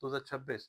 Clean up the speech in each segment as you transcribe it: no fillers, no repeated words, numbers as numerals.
2026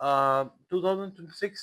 2026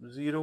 0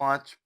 5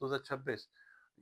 2026,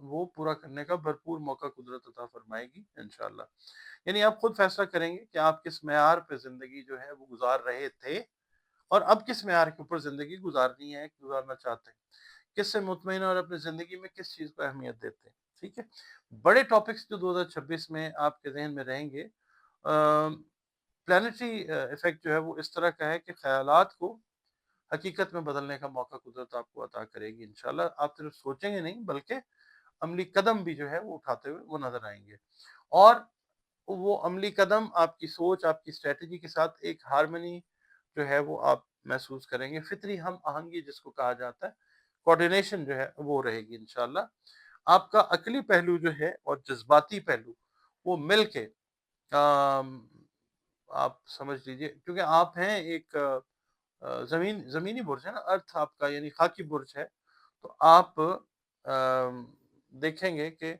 وہ پورا کرنے کا بھرپور موقع قدرت عطا فرمائے گی انشاءاللہ. یعنی آپ خود فیصلہ کریں گے کہ آپ کس معیار پہ زندگی جو ہے وہ گزار رہے تھے اور اب کس معیار کے اوپر زندگی گزارنی ہے، گزارنا چاہتے ہیں، کس سے مطمئن اور اپنی زندگی میں کس چیز کو اہمیت دیتے ہیں. ٹھیک ہے. بڑے ٹاپکس جو 2026 میں آپ کے ذہن میں رہیں گے، پلانٹری ایفیکٹ جو ہے وہ اس طرح کا ہے کہ خیالات کو حقیقت میں بدلنے کا موقع قدرت آپ کو عطا کرے گی انشاءاللہ. آپ صرف سوچیں گے نہیں بلکہ عملی قدم بھی جو ہے وہ اٹھاتے ہوئے وہ نظر آئیں گے، اور وہ عملی قدم آپ کی سوچ، آپ کی اسٹریٹجی کے ساتھ ایک ہارمنی جو ہے وہ آپ محسوس کریں گے. فطری ہم آہنگی جس کو کہا جاتا ہے، کوارڈینیشن جو ہے وہ رہے گی انشاءاللہ. آپ کا عقلی پہلو جو ہے اور جذباتی پہلو وہ مل کے آپ سمجھ لیجئے، کیونکہ آپ ہیں ایک زمینی برج ہے نا، ارتھ آپ کا یعنی خاکی برج ہے، تو آپ دیکھیں گے کہ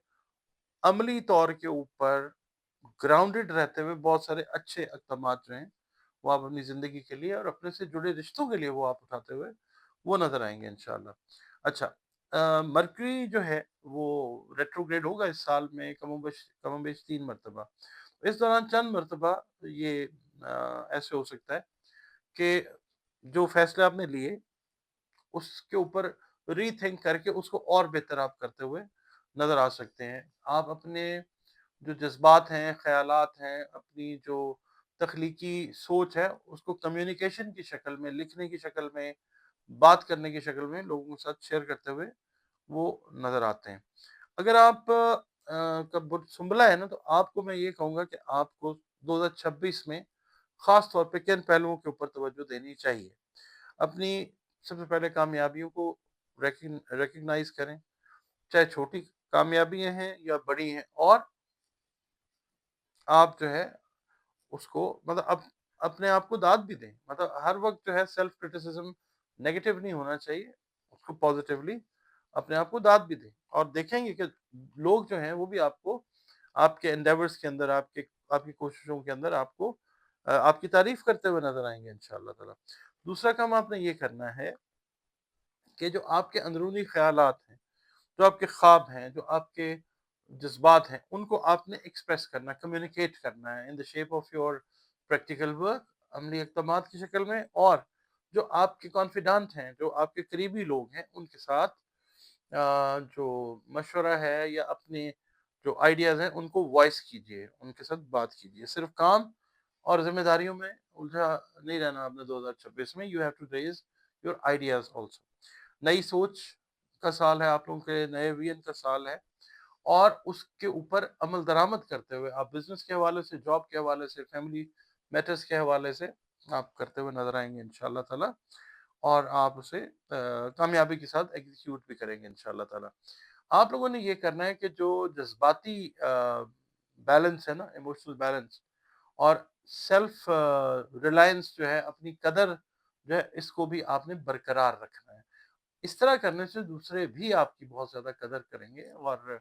عملی طور کے اوپر گراؤنڈڈ رہتے ہوئے بہت سارے اچھے اقدامات جو ہیں وہ آپ اپنی زندگی کے لیے اور اپنے سے جڑے رشتوں کے لیے وہ آپ اٹھاتے ہوئے وہ نظر آئیں گے انشاءاللہ. اچھا، مرکری جو ہے وہ ریٹروگریڈ ہوگا اس سال میں کم و بیش 3 مرتبہ. اس دوران چند مرتبہ یہ ایسے ہو سکتا ہے کہ جو فیصلے آپ نے لیے اس کے اوپر ری تھنک کر کے اس کو اور بہتر آپ کرتے ہوئے نظر آ سکتے ہیں. آپ اپنے جو جذبات ہیں، خیالات ہیں، اپنی جو تخلیقی سوچ ہے اس کو کمیونیکیشن کی شکل میں، لکھنے کی شکل میں، بات کرنے کی شکل میں لوگوں کے ساتھ شیئر کرتے ہوئے وہ نظر آتے ہیں. اگر آپ کا برج سنبھلا ہے نا، تو آپ کو میں یہ کہوں گا کہ آپ کو 2026 میں خاص طور پہ کن پہلوؤں کے اوپر توجہ دینی چاہیے. اپنی سب سے پہلے کامیابیوں کو ریکگنائز کریں، چاہے چھوٹی کامیابیاں ہیں یا بڑی ہیں، اور آپ جو ہے اس کو مطلب اپنے آپ کو داد بھی دیں. مطلب ہر وقت جو ہے سیلف کرٹیسزم نیگیٹو نہیں ہونا چاہیے، اس کو پازیٹیولی اپنے آپ کو داد بھی دیں، اور دیکھیں گے کہ لوگ جو ہیں وہ بھی آپ کو آپ کے انڈیورز کے اندر، آپ کی کوششوں کے اندر آپ کو آپ کی تعریف کرتے ہوئے نظر آئیں گے انشاءاللہ تعالی. دوسرا کام آپ نے یہ کرنا ہے کہ جو آپ کے اندرونی خیالات ہیں، جو آپ کے خواب ہیں، جو آپ کے جذبات ہیں، ان کو آپ نے ایکسپریس کرنا، کمیونیکیٹ کرنا ہے in the shape of your practical work, عملی اقدامات کی شکل میں. اور جو آپ کے کانفیڈنٹ ہیں، جو آپ کے قریبی لوگ ہیں، ان کے ساتھ جو مشورہ ہے یا اپنے جو آئیڈیاز ہیں ان کو وائس کیجئے، ان کے ساتھ بات کیجئے. صرف کام اور ذمہ داریوں میں الجھا نہیں رہنا آپ نے 2026 میں. You have to raise your ideas also. نئی سوچ کا سال ہے آپ لوگوں کے، نئے ویژن کا سال ہے، اور اس کے اوپر عمل درآمد کرتے ہوئے آپ بزنس کے حوالے سے، جاب کے حوالے سے، فیملی میٹرز کے حوالے سے آپ کرتے ہوئے نظر آئیں گے انشاءاللہ تعالی، اور آپ اسے کامیابی کے ساتھ ایگزیکیوٹ بھی کریں گے انشاءاللہ تعالی. آپ لوگوں نے یہ کرنا ہے کہ جو جذباتی بیلنس ہے نا، ایموشنل بیلنس، اور سیلف ریلائنس جو ہے، اپنی قدر جو ہے، اس کو بھی آپ نے برقرار رکھنا ہے. اس طرح کرنے سے دوسرے بھی آپ کی بہت زیادہ قدر کریں گے، اور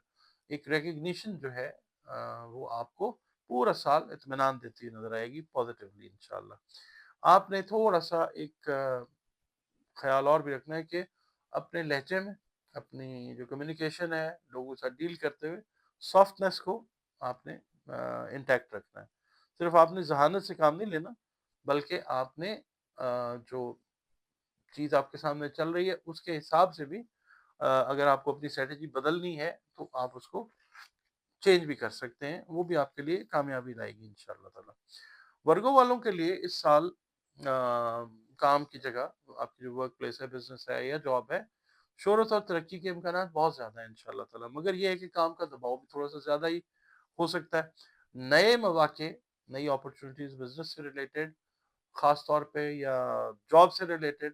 ایک ریکگنیشن جو ہے وہ آپ کو پورا سال اطمینان دیتی نظر آئے گی پازیٹیولی انشاءاللہ. آپ نے تھوڑا سا ایک خیال اور بھی رکھنا ہے کہ اپنے لہجے میں، اپنی جو کمیونیکیشن ہے لوگوں کے ساتھ ڈیل کرتے ہوئے، سافٹنس کو آپ نے انٹیکٹ رکھنا ہے. صرف آپ نے ذہانت سے کام نہیں لینا، بلکہ آپ نے جو چیز آپ کے سامنے چل رہی ہے اس کے حساب سے بھی اگر آپ کو اپنی اسٹریٹجی بدلنی ہے تو آپ اس کو چینج بھی کر سکتے ہیں. وہ بھی آپ کے لیے کامیابی لائے گی انشاءاللہ تعالی. ورگو والوں کے لیے اس سال کام کی جگہ، آپ کی جو ورک پلیس ہے، بزنس ہے یا جاب ہے، شہرت اور ترقی کے امکانات بہت زیادہ ہیں انشاءاللہ تعالی. مگر یہ ہے کہ کام کا دباؤ بھی تھوڑا سا زیادہ ہی ہو سکتا ہے. نئے مواقع، نئی اپرچونیٹیز بزنس سے ریلیٹڈ خاص طور پہ یا جاب سے ریلیٹڈ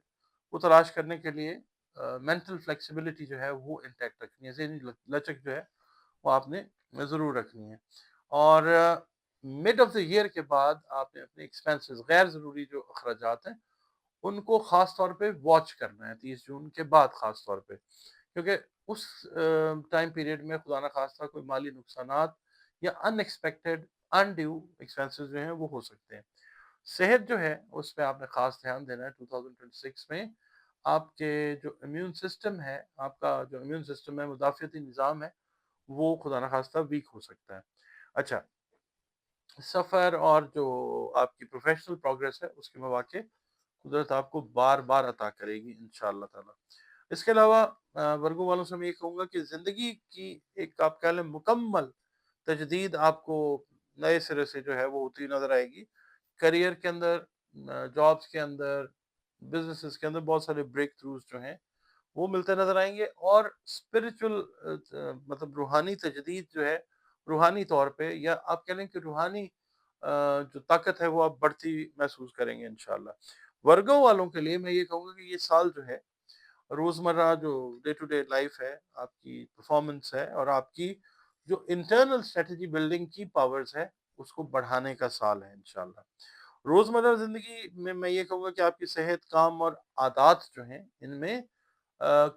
وہ تلاش کرنے کے لیے مینٹل فلیکسیبلٹی جو ہے وہ انٹیکٹ رکھنی ہے، ذہنی لچک جو ہے وہ آپ نے ضرور رکھنی ہے. اور مڈ آف دا ایئر کے بعد آپ نے اپنے ایکسپینسز، غیر ضروری جو اخراجات ہیں، ان کو خاص طور پہ واچ کرنا ہے 30 جون کے بعد خاص طور پہ، کیونکہ اس ٹائم پیریڈ میں خدا نخواستہ کوئی مالی نقصانات یا ان ایکسپیکٹڈ انڈیو ایکسپینسز جو ہیں وہ ہو سکتے ہیں. صحت جو ہے اس پہ آپ نے خاص دھیان دینا ہے 2026 میں. آپ کے جو امیون سسٹم ہے، آپ کا جو امیون سسٹم ہے، مدافعتی نظام ہے، وہ خدا نخواستہ ویک ہو سکتا ہے۔ اچھا، سفر اور جو آپ کی پروفیشنل پروگریس ہے اس کے مواقع قدرت آپ کو بار بار عطا کرے گی انشاءاللہ تعالی۔ اس کے علاوہ ورگو والوں سے میں یہ کہوں گا کہ زندگی کی ایک آپ کہہ لیں مکمل تجدید آپ کو نئے سرے سے جو ہے وہ ہوتی نظر آئے گی۔ کریئر کے اندر، جابس کے اندر، بزنسز کے اندر بہت سارے بریک تھروز جو ہیں وہ ملتے نظر آئیں گے، اور اسپرچل مطلب روحانی تجدید جو ہے، روحانی طور پہ، یا آپ کہہ لیں کہ روحانی جو طاقت ہے وہ آپ بڑھتی محسوس کریں گے انشاءاللہ۔ ورگو والوں کے لیے میں یہ کہوں گا کہ یہ سال جو ہے روزمرہ جو ڈے ٹو ڈے لائف ہے، آپ کی پرفارمنس ہے، اور آپ کی جو انٹرنل اسٹریٹجی بلڈنگ کی پاورز ہے اس کو بڑھانے کا سال ہے انشاءاللہ۔ روزمرہ زندگی میں میں یہ کہوں گا کہ آپ کی صحت، کام اور عادات جو ہیں ان میں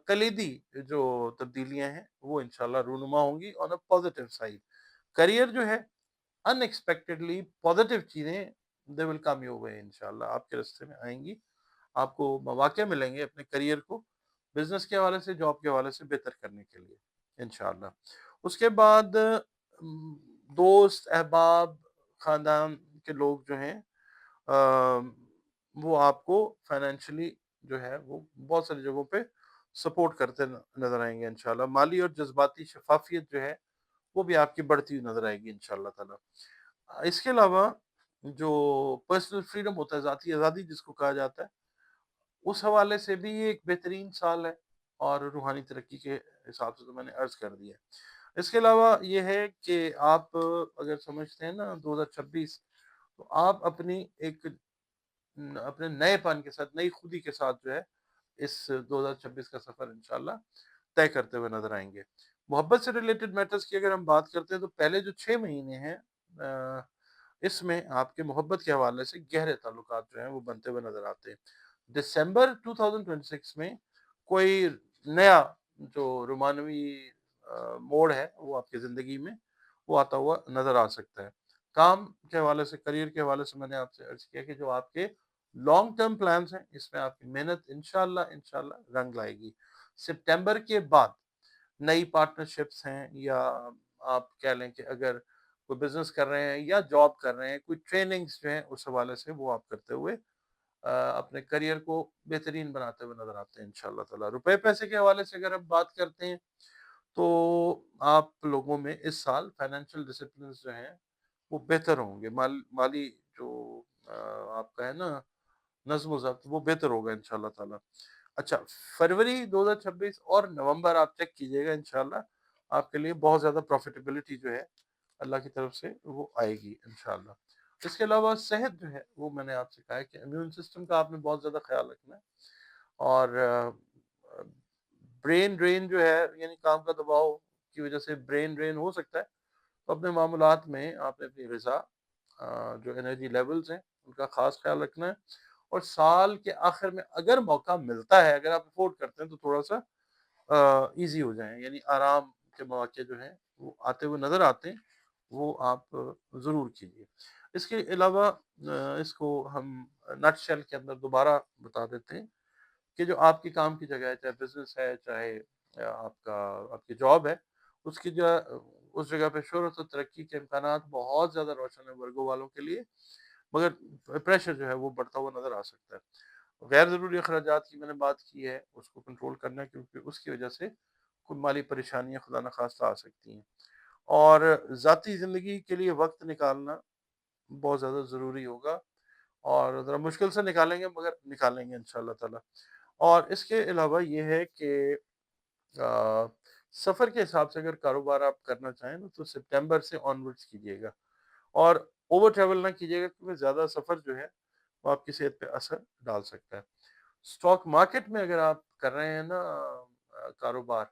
کلیدی جو تبدیلیاں ہیں وہ انشاءاللہ رونما ہوں گی آن اے پازیٹیو سائڈ۔ کریئر جو ہے ان ایکسپیکٹڈلی پازیٹیو چیزیں دے ول کم یور وے انشاءاللہ، آپ کے راستے میں آئیں گی، آپ کو مواقع ملیں گے اپنے کریئر کو بزنس کے حوالے سے، جاب کے حوالے سے بہتر کرنے کے لیے انشاءاللہ۔ اس کے بعد دوست، احباب، خاندان کے لوگ جو ہیں وہ آپ کو فائنینشلی جو ہے وہ بہت ساری جگہوں پہ سپورٹ کرتے نظر آئیں گے انشاءاللہ۔ مالی اور جذباتی شفافیت جو ہے وہ بھی آپ کی بڑھتی ہوئی نظر آئے گی انشاءاللہ تعالی۔ اس کے علاوہ جو پرسنل فریڈم ہوتا ہے، ذاتی آزادی جس کو کہا جاتا ہے، اس حوالے سے بھی یہ ایک بہترین سال ہے، اور روحانی ترقی کے حساب سے تو میں نے عرض کر دیا ہے۔ اس کے علاوہ یہ ہے کہ آپ اگر سمجھتے ہیں نا 2026، تو آپ اپنی ایک اپنے نئے پن کے ساتھ، نئی خودی کے ساتھ جو ہے اس 2026 کا سفر انشاءاللہ طے کرتے ہوئے نظر آئیں گے۔ محبت سے ریلیٹڈ میٹرز کی اگر ہم بات کرتے ہیں تو پہلے جو 6 مہینے ہیں اس میں آپ کے محبت کے حوالے سے گہرے تعلقات جو ہیں وہ بنتے ہوئے نظر آتے ہیں۔ دسمبر 2026 میں کوئی نیا جو رومانوی موڑ ہے وہ آپ کی زندگی میں وہ آتا ہوا نظر آ سکتا ہے۔ کام کے حوالے سے، کریئر کے حوالے سے میں نے آپ سے عرض کیا کہ جو آپ کے لانگ ٹرم پلانز ہیں اس میں آپ کی محنت انشاءاللہ رنگ لائے گی۔ سپٹمبر کے بعد نئی پارٹنرشپس ہیں، یا آپ کہہ لیں کہ اگر کوئی بزنس کر رہے ہیں یا جاب کر رہے ہیں، کوئی ٹریننگز جو ہیں اس حوالے سے وہ آپ کرتے ہوئے اپنے کریئر کو بہترین بناتے ہوئے نظر آتے ہیں انشاءاللہ تعالی۔ روپے پیسے کے حوالے سے اگر ہم بات کرتے ہیں تو آپ لوگوں میں اس سال فائنینشیل ڈسپلنز جو ہیں وہ بہتر ہوں گے، مالی جو آپ کا ہے نا نظم و ضبط، وہ بہتر ہوگا انشاءاللہ تعالی۔ اچھا، فروری 2026 اور نومبر آپ چیک کیجئے گا انشاءاللہ، آپ کے لیے بہت زیادہ پروفیٹیبلٹی جو ہے اللہ کی طرف سے وہ آئے گی انشاءاللہ۔ اس کے علاوہ صحت جو ہے وہ میں نے آپ سے کہا ہے کہ امیون سسٹم کا آپ نے بہت زیادہ خیال رکھنا ہے، اور برین ڈرین جو ہے، یعنی کام کا دباؤ کی وجہ سے برین ڈرین ہو سکتا ہے، تو اپنے معاملات میں آپ نے اپنی غذا، جو انرجی لیولز ہیں ان کا خاص خیال رکھنا ہے، اور سال کے آخر میں اگر موقع ملتا ہے، اگر آپ افورڈ کرتے ہیں تو تھوڑا سا ایزی ہو جائیں، یعنی آرام کے مواقع جو ہیں وہ آتے ہوئے نظر آتے ہیں، وہ آپ ضرور کیجیے۔ اس کے علاوہ اس کو ہم نٹ شیل کے اندر دوبارہ بتا دیتے ہیں کہ جو آپ کی کام کی جگہ ہے، چاہے بزنس ہے، چاہے آپ کی جاب ہے، اس کی جو اس جگہ پہ شہرت و ترقی کے امکانات بہت زیادہ روشن ہیں ورگو والوں کے لیے، مگر پریشر جو ہے وہ بڑھتا ہوا نظر آ سکتا ہے۔ غیر ضروری اخراجات کی میں نے بات کی ہے، اس کو کنٹرول کرنا ہے، کیونکہ اس کی وجہ سے کوئی مالی پریشانیاں خدا نخواستہ آ سکتی ہیں، اور ذاتی زندگی کے لیے وقت نکالنا بہت زیادہ ضروری ہوگا، اور ذرا مشکل سے نکالیں گے مگر نکالیں گے انشاءاللہ تعالی۔ اور اس کے علاوہ یہ ہے کہ سفر کے حساب سے اگر کاروبار آپ کرنا چاہیں تو سپٹمبر سے آنورڈز کیجیے گا، اور اوور ٹریول نہ کیجیے گا، کیونکہ زیادہ سفر جو ہے وہ آپ کی صحت پہ اثر ڈال سکتا ہے۔ اسٹاک مارکیٹ میں اگر آپ کر رہے ہیں نا کاروبار،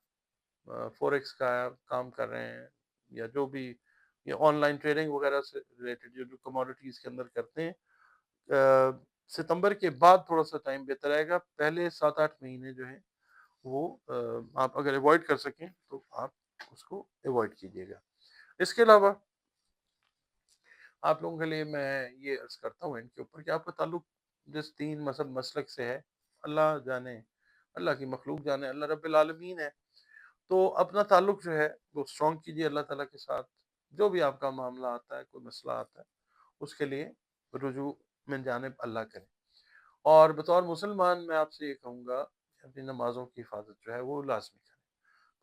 فوریکس کا کام کر رہے ہیں، یا جو بھی یہ آن لائن ٹریڈنگ وغیرہ سے ریلیٹڈ جو کموڈیٹیز کے اندر کرتے ہیں، ستمبر کے بعد تھوڑا سا ٹائم بہتر آئے گا، پہلے 7-8 مہینے جو ہیں وہ آپ اگر ایوائڈ کر سکیں تو آپ اس کو ایوائڈ کیجیے گا۔ اس کے علاوہ آپ لوگوں کے لیے میں یہ عرض کرتا ہوں ان کے اوپر کہ آپ کا تعلق جس دین، مذہب، مسلک سے ہے، اللہ جانے اللہ کی مخلوق جانے، اللہ رب العالمین ہے۔ تو اپنا تعلق جو ہے وہ اسٹرانگ کیجیے اللہ تعالیٰ کے ساتھ، جو بھی آپ کا معاملہ آتا ہے، کوئی مسئلہ آتا ہے، اس کے لیے رجوع من جانب اللہ کریں۔ اور بطور مسلمان میں آپ سے یہ کہوں گا کہ اپنی نمازوں کی حفاظت جو ہے وہ لازمی کریں۔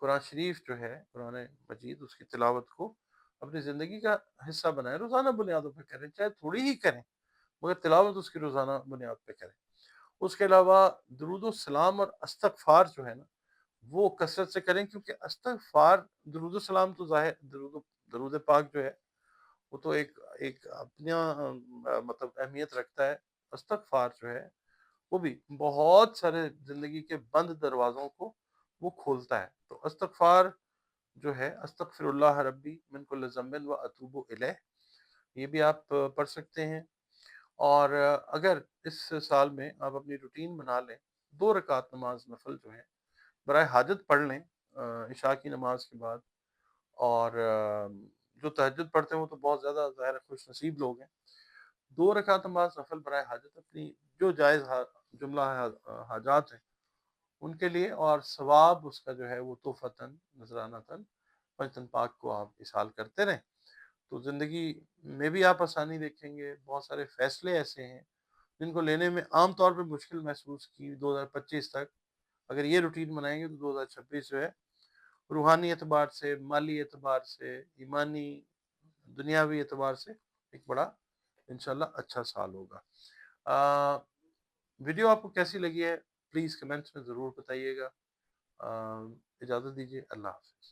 قرآن شریف جو ہے، قرآن مجید، اس کی تلاوت کو اپنی زندگی کا حصہ بنائیں، روزانہ بنیادوں پہ کریں، چاہے تھوڑی ہی کریں، مگر تلاوت اس کی روزانہ بنیاد پہ کریں۔ اس کے علاوہ درود و سلام اور استغفار جو ہے نا، وہ کثرت سے کریں، کیونکہ استغفار، درود و سلام تو ظاہر، درود پاک جو ہے وہ تو ایک اپنا مطلب اہمیت رکھتا ہے۔ استغفار جو ہے وہ بھی بہت سارے زندگی کے بند دروازوں کو وہ کھولتا ہے۔ تو استغفار جو ہے، استغفر اللہ ربی من کل ذنب و اتوب الیہ، یہ بھی آپ پڑھ سکتے ہیں۔ اور اگر اس سال میں آپ اپنی روٹین بنا لیں، 2 رکعت نماز نفل جو ہے برائے حاجت پڑھ لیں عشاء کی نماز کے بعد، اور جو تہجد پڑھتے ہیں وہ تو بہت زیادہ ظاہر خوش نصیب لوگ ہیں۔ 2 رکعت نماز نفل برائے حاجت، اپنی جو جائز جملہ حاجات ہیں ان کے لیے، اور ثواب اس کا جو ہے وہ تحفتاً نذرانتاً پنجتن پاک کو آپ اسال کرتے رہیں، تو زندگی میں بھی آپ آسانی دیکھیں گے۔ بہت سارے فیصلے ایسے ہیں جن کو لینے میں عام طور پہ مشکل محسوس کی 2025 تک، اگر یہ روٹین بنائیں گے تو 2026 جو ہے روحانی اعتبار سے، مالی اعتبار سے، ایمانی دنیاوی اعتبار سے ایک بڑا انشاءاللہ اچھا سال ہوگا۔ ویڈیو آپ کو کیسی لگی ہے پلیز کمنٹس میں ضرور بتائیے گا۔ اجازت دیجیے، اللہ حافظ۔